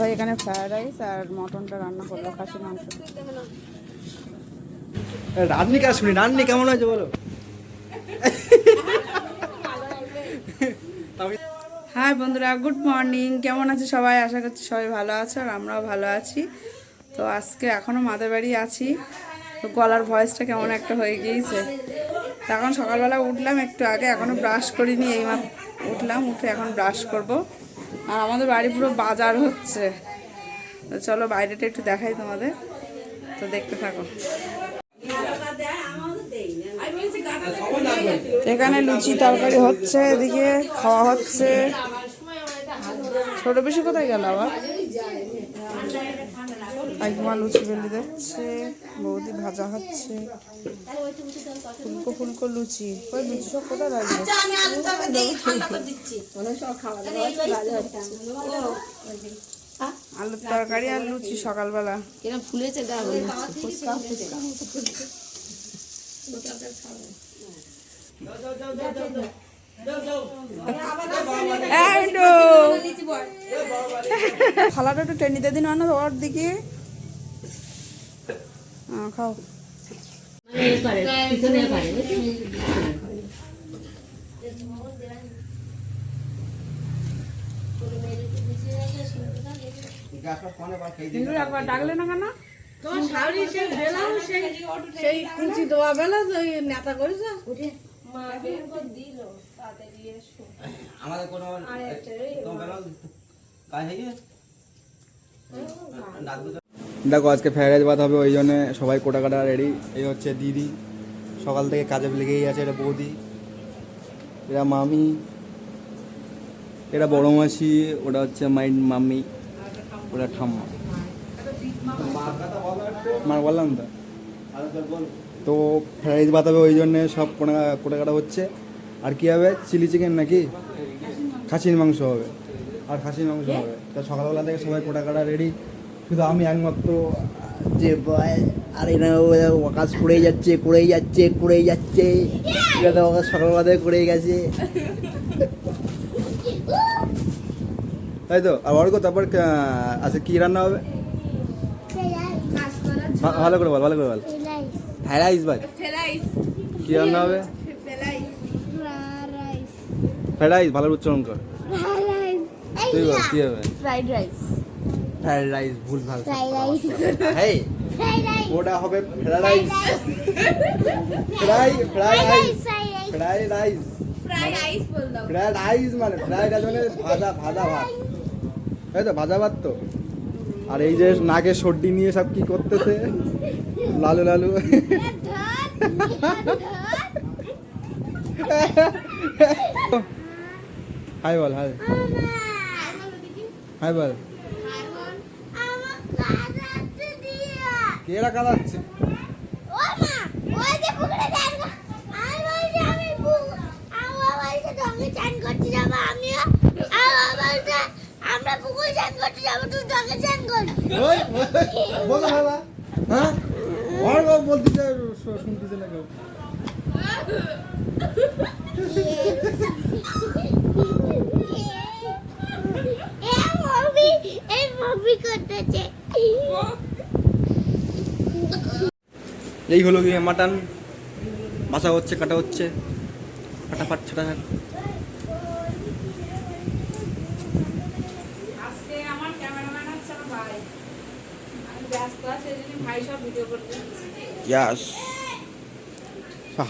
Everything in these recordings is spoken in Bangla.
ভাই এখানে ফ্রাইড রাইস আর মটনটা রান্না করলো, খাসির মাংস। রান্নি কাশ্মীরি রান্নি কেমন হয়েছে বলো? হাই বন্ধুরা, গুড মর্নিং। কেমন আছে সবাই? আশা করছি সবাই ভালো আছে আর আমরাও ভালো আছি। তো আজকে এখনও মাদের বাড়ি আছি, তো গলার ভয়েসটা কেমন একটা হয়ে গিয়েছে। তো এখন সকালবেলা উঠলাম একটু আগে, এখনও ব্রাশ করিনি, এই মাত্র উঠলাম, উঠে এখন ব্রাশ করব। আর আমাদের বাড়ি পুরো বাজার হচ্ছে, তো চলো বাইরেটা একটু দেখাই তোমাদের, তো দেখতে থাকো। এখানে লুচি তরকারি হচ্ছে, এদিকে খাওয়া হচ্ছে। ছোট বেশি কোথায় গেল আবার? একমা লুচি বেলে দিচ্ছে, বৌদি ভাজা হচ্ছে, ফুলকো ফুলকো লুচি। ওই লুচি সব কোথায় রাখবে? আলুর তরকারি আর লুচি সকালবেলা। ফুলেছে গা ফুচকা থালাটা একটু টেনে দিয়ে দিন না ওর দিকে। খাও। একবার ডাকলে না কেন? তোমার শাড়ি সেই বেলা সেই কুচি দেওয়া বেলা ওই নেতা করেছে আমাদের কোনো দেখো আজকে ফ্রাইড রাইস ভাত হবে, ওই জন্য সবাই কোটা কাটা রেডি। এই হচ্ছে দিদি, সকাল থেকে কাজে লেগেই আছে। এটা বৌদি, এরা মামি, এরা বড় মাসি, ওটা হচ্ছে মাম্মি, ওটা ঠাম্মা। মার বললাম তো ফ্রাইড রাইস ভাত হবে, ওই জন্যে সব কোটা কাটা হচ্ছে। আর কি হবে? চিলি চিকেন নাকি খাসির মাংস হবে, আর খাসির মাংস হবে। তা সকালবেলা থেকে সবাই কোটা কাটা রেডি, শুধু আমি একমাত্র যে আর এরা ওয়াকাশ করেই যাচ্ছে ওয়াকাশ সকালবেলা থেকে করেই গেছে, তাই তো। আর ওর তারপর আচ্ছা কী রান্না হবে? ভালো করে বল ফ্রাইড রাইস ভাই। কী রান্না হবে? ফ্রাইড রাইস ভালো উচ্চারণ কর। তুই বল কী হবে? ফ্রাইড রাইস ভুল ভাল। হেই ওটা হবে ফ্রাইড রাইস। ফ্রাইড রাইস মানে ফ্রাইড রাইস মানে ভাজা ভাত, তাই তো, ভাজা ভাত তো। আর এই যে নাকে সর্দি নিয়ে সব কি করতেছে লালু হাই বল, হাই বল। কেরা কাঁদাচ্ছে? আমরা পুকুরে চান করতে যাবো, তুই জগে চান করবি। বলো বাবা, হ্যাঁ বলতে শুনতেছে না কেউ। এই হলো গিয়ে মাটন বাসা হচ্ছে, কাটা হচ্ছে, ফাটাফাট ছাটাফাট।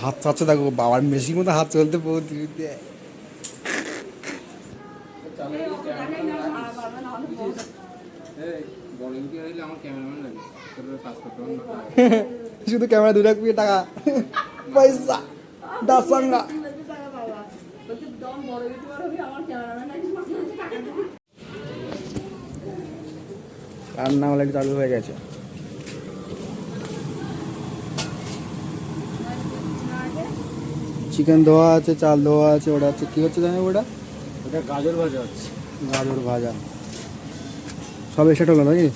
হাত চাচ্ছে দেখো, বাবার মেশির মতো হাত চলতে পৌঁছে। শুধু ক্যামেরা 2 লাখ টাকা পয়সা দাসাঙ্গা। রান্না হলে চালু হয়ে গেছে। চিকেন ধোয়া আছে, চাল ধোয়া আছে, ওটা হচ্ছে কি হচ্ছে জানো? ওটা গাজর ভাজা হচ্ছে, গাজর ভাজা সব এসে হলো নাকি?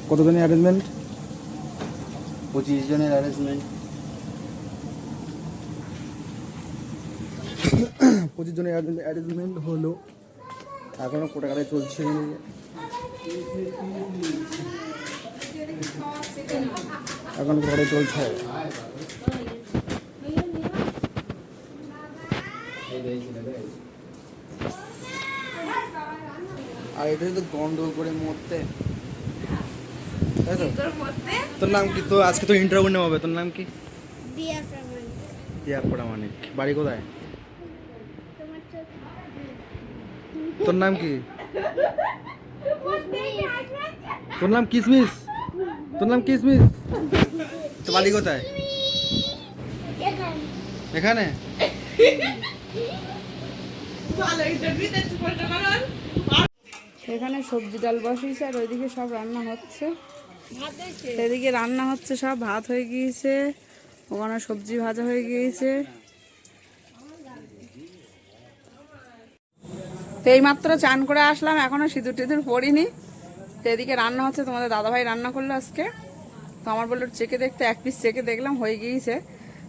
কতজনের অ্যারেঞ্জমেন্ট? 25 জনের অ্যারেঞ্জমেন্ট। ভোজির জন্য অ্যারেঞ্জমেন্ট হলো, এখনও কোটাকাটাই চলছে। এখন কোটাকাটাই চলছে। আর এটা তো গন্ডগোল করে মরতে, তাই তো? তোর নাম কি? তো আজকে তো ইন্টারভিউ নেওয়া হবে, তোর নাম কি? দিয়া প্রামাণিক। বাড়ি কোথায়? তোর নাম কি? তোর নাম কিসমিস? তোর নাম কিসমিস? তো বাড়ি কোথায়? এখানে? এখানে সবজি ডাল বসিয়েছে আর ওইদিকে সব রান্না হচ্ছে। এদিকে রান্না হচ্ছে, সব ভাত হয়ে গিয়েছে, ওখানে সবজি ভাজা হয়ে গিয়েছে। তো এইমাত্র চান করে আসলাম, এখনো সিঁদুর টিঁদুর পড়িনি। তো এদিকে রান্না হচ্ছে, তোমাদের দাদাভাই রান্না করলো আজকে। তো আমার বললো চেকে দেখতে, এক পিস চেকে দেখলাম হয়ে গিয়েছে।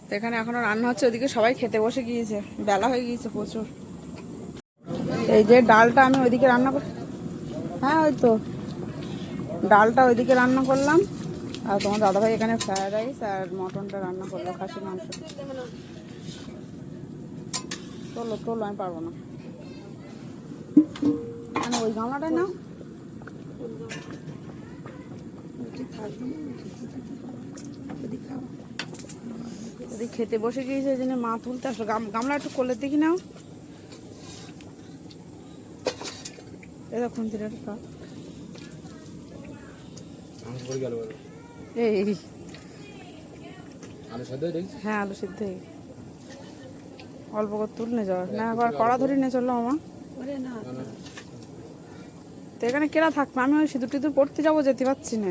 তো এখানে এখনো রান্না হচ্ছে, ওদিকে সবাই খেতে বসে গিয়েছে, বেলা হয়ে গিয়েছে প্রচুর। এই যে ডালটা আমি ওইদিকে রান্না করি, হ্যাঁ ওই তো ডালটা ওইদিকে রান্না করলাম। আর তোমার দাদাভাই এখানে ফ্রায়েড রাইস আর মটনটা রান্না করলো, খাসির মাংস। তোলো তোলো, আমি পারবো না। মানে ওই গামলাটা নাও, ওদিকে খেতে বসে গিয়েছে, এই জন্য মা তুলতে আসলো। গামলা একটু কোলে দেখি নাও, এরকম এই হ্যাঁ আলু সিদ্ধ অল্প করে তুলনে যাওয়া না, আবার কড়া ধরি নিয়ে চললো মামা। তো এখানে কেনা থাকবে, আমি ওই সিঁদুর টিঁদুর পড়তে যাবো, যেতে পারছি না।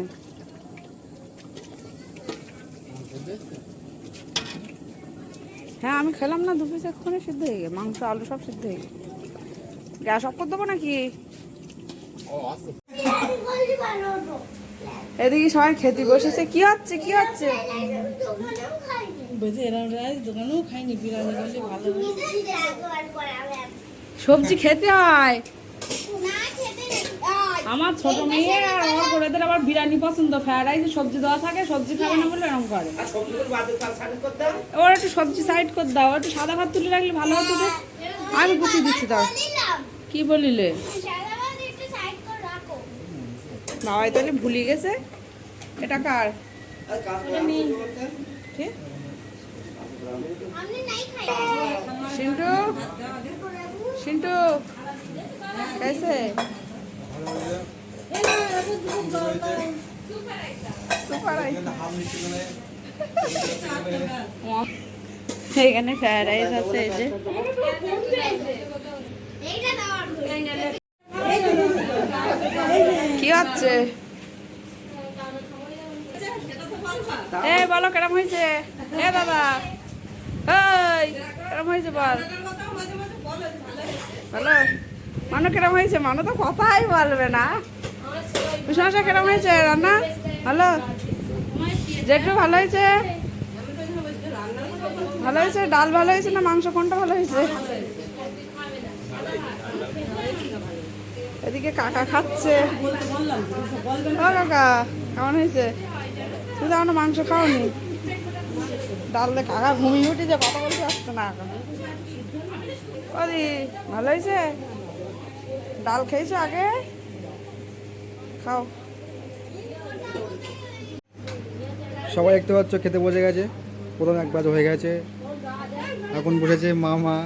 হ্যাঁ আমি খেলাম না, 2 পিস এক্ষুনি সিদ্ধ হয়ে গে, মাংস আলু সব সিদ্ধ হয়ে গে। গ্যাস অফ করে দেবো নাকি? এদিকে সবাই খেতে বসেছে। কি হচ্ছে কি হচ্ছে? সবজি খেতে হয়, আমার ছোট মেয়ে আর ওর বোনেদের আবার বিরিয়ানি পছন্দ, ফ্রাইড রাইসে সবজি দেওয়া থাকে, সবজি খাবে না বলে এরকম করে। ওর একটু সবজি সাইড করে দাও, একটু সাদা ভাত তুলে রাখলে ভালো হতো। আমি গুছিয়ে দিচ্ছি, দাও। কি বলিলে বাবাই তাহলে ভুলে গেছে। এটা কার? সিন্টু সিন্টু कैसे এখানে ফ্রাইড রাইস আছে, এই যে কি হচ্ছে? এ বলো কেরম হয়েছে? এ দাদা, এই কেরম হয়েছে বল। ভালো মানো? কেরম হয়েছে? মানো তো কথাই বলবে না। কুসুমাশা কেরম হয়েছে রান্না? ভালো? জেঠু ভালো হয়েছে? ভালো হয়েছে? ডাল ভালো হয়েছে না মাংস, কোনটা ভালো হয়েছে? এদিকে কাকা খাচ্ছে। ও কাকা কেমন হয়েছে? তুই তো এখনো মাংস খাওনি। ডাল দিয়ে কাকা ঘুমিয়ে উঠে যে কথা বলতে আসতো না এখন। ওদি ভালো হয়েছে? ডাল খেয়েছো আগে? খাও। সবাই দেখতে পাচ্ছ খেতে বসে গেছে, প্রথম 1 বাজে হয়ে গেছে। এখন বসেছে মামা,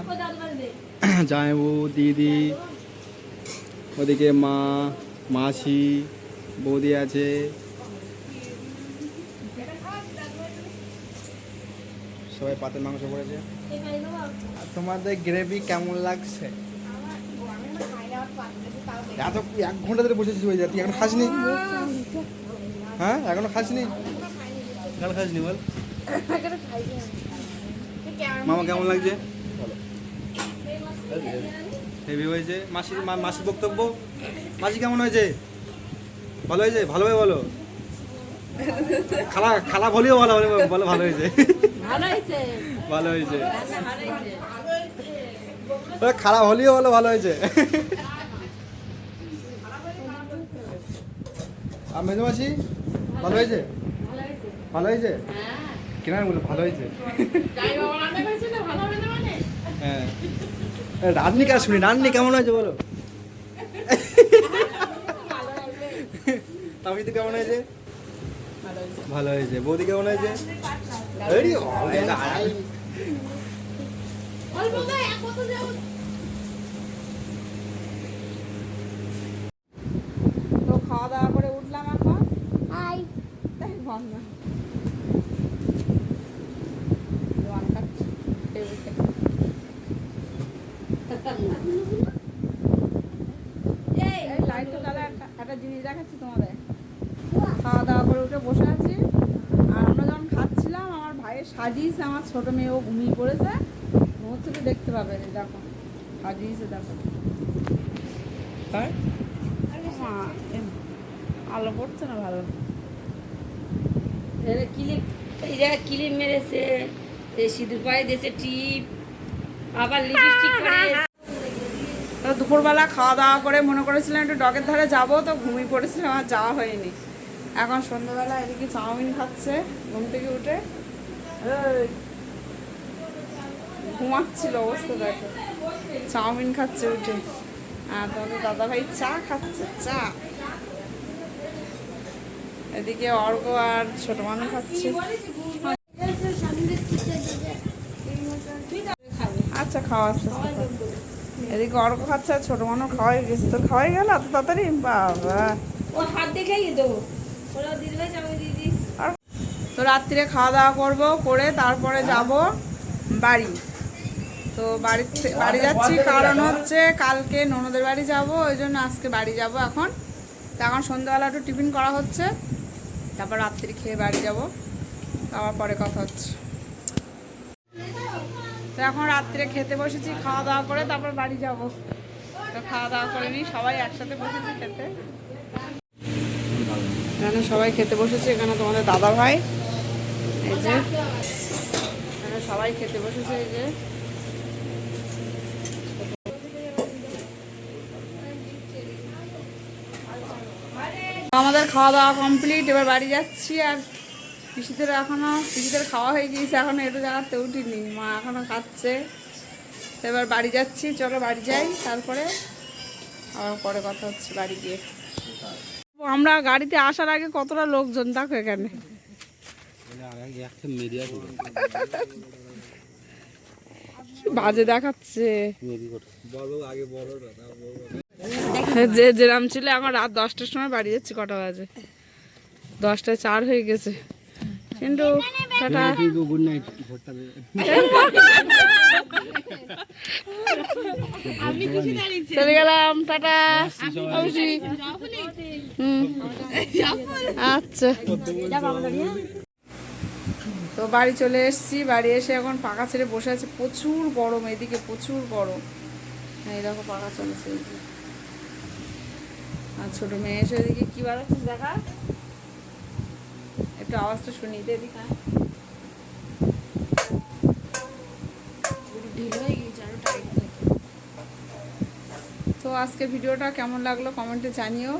জামাইবু, দিদি, ওদিকে মা, মাসি, বৌদি আছে। সবাই পাতের মাংস পড়েছে। আর তোমাদের গ্রেভি কেমন লাগছে? এত 1 ঘন্টা ধরে বসেছিস, হয়ে যায় তুই এখন খাসনি? হ্যাঁ এখনো খাসনি? কেন খাসনি বল? মামা কেমন লাগছে? হেভি হয়েছে। মাসির বক্তব্য, মাসি কেমন হয়েছে? ভালো হয়েছে? ভালোভাবে বলো। খালা খালা বলিও ভালো বলো, ভালো হয়েছে। ভালো হয়েছে। ওটা খারাপ হলেও বলো ভালো হয়েছে। আর মেজমাসি ভালো হয়েছে? ভালো হয়েছে কেনা বলে ভালো হয়েছে। হ্যাঁ রান্নি কাজ শুনি, রান্নি কেমন হয়েছে বলো? আমি তো কেমন হয়েছে? ভালো হয়েছে। বৌদি কেমন হয়েছে? এই তো খাওয়া দাওয়া করে উঠলাম এখন। তাই বল না। জোয়ান খাচ্ছি টেবিলটা। এই লাইটটা জ্বালা একটা জিনিস দেখাচ্ছি তোমাদের। খাওয়া দাওয়া করে উঠে বসে আছি, আর আমরা যখন খাচ্ছিলাম আমার ভাইয়ের সাজিয়েছে, আমার ছোট মেয়েও ঘুমিয়ে পড়েছে, হচ্ছে তো দেখতে পাবে, দেখো সাজিয়েছে দেখো। আলো পড়ছে না ভালো। ক্লিপ এই জায়গায় ক্লিপ মেরেছে, সিঁদুর পায়ে দিয়েছে টিপ, আবার লিপস্টিক করে। তো দুপুরবেলা খাওয়া দাওয়া করে মনে করেছিলাম একটু ডগের ধারে যাবো, তো ঘুমিয়ে পড়েছিলাম, আর যাওয়া হয়নি। এখন সন্ধ্যাবেলা এদিকে চাউমিন খাচ্ছে ঘুম থেকে উঠে। এই, ঘুমাচ্ছিল অবস্থা দেখো, চাউমিন খাচ্ছে উঠে। আর তোমাদের দাদাভাই চা খাচ্ছে, চা। এদিকে অর্ঘ আর ছোট মানুষ খাচ্ছে। আচ্ছা খাওয়া আস্তে আস্তে খাও। এদিকে অর্ঘ খাচ্ছে আর ছোট মানুষ খাওয়াই গেছে। তোর খাওয়াই গেল এত তাড়াতাড়ি? বাবা, ও হাত দেখেই দেবো, ওরা দিদি ভাই চাউমিন দিয়ে দিস। তো রাত্রিরে খাওয়া দাওয়া করবো, করে তারপরে যাব বাড়ি। তো বাড়ি যাচ্ছি কারণ হচ্ছে কালকে ননদের বাড়ি যাব, ওই জন্য আজকে বাড়ি যাব এখন। তো এখন সন্ধ্যাবেলা একটু টিফিন করা হচ্ছে, তারপর রাত্রি খেয়ে বাড়ি যাব, আবার পরে কথা হচ্ছে। তো এখন রাত্রে খেতে বসেছি, খাওয়া দাওয়া করে তারপর বাড়ি যাব। তো খাওয়া দাওয়া করে নিই, সবাই একসাথে বসেছি খেতে। এখানে সবাই খেতে বসেছে, এখানে তোমাদের দাদা ভাই, এই যে এখানে সবাই খেতে বসেছে, এই যে আমাদের খাওয়া দাওয়া কমপ্লিট। এবার বাড়ি যাচ্ছি। আর পিসিদের খাওয়া হয়ে গিয়েছে, এখনো একটু জায়গাতে উঠিনি, মা এখনো খাচ্ছে। তো এবার বাড়ি যাচ্ছি, চলো বাড়ি যাই, তারপরে আবার পরে কথা হচ্ছে বাড়ি গিয়ে। আমরা গাড়িতে আসার আগে কতটা লোকজন দেখো এখানে। বাজে দেখাচ্ছে, যে যেরাম ছিল। এখন রাত 10টার সময় বাড়ি যাচ্ছি, কটা বাজে? 10:04 হয়ে গেছে। কিন্তু টাটা, চলে গেলাম, টাটা। আচ্ছা, তো বাড়ি চলে এসেছি। বাড়ি এসে এখন পাখা ছেড়ে বসে আছে, প্রচুর গরম এদিকে, প্রচুর গরম। এই দেখো পাখা চলেছে। আর ছোট মেয়ে এসে এদিকে কি বাজাচ্ছিস দেখা, একটু আওয়াজটা শুনি দে এদিকে। ঢিল হয়ে গিয়েছে, আরো টাইট থাকে। তো আজকের ভিডিওটা কেমন লাগলো কমেন্টে জানিও।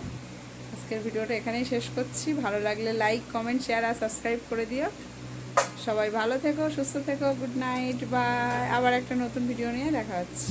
আজকের ভিডিওটা এখানেই শেষ করছি। ভালো লাগলে লাইক, কমেন্ট, শেয়ার আর সাবস্ক্রাইব করে দিও। সবাই ভালো থেকো, সুস্থ থেকো, গুড নাইট, বাই। আবার একটা নতুন ভিডিও নিয়ে দেখা হচ্ছে।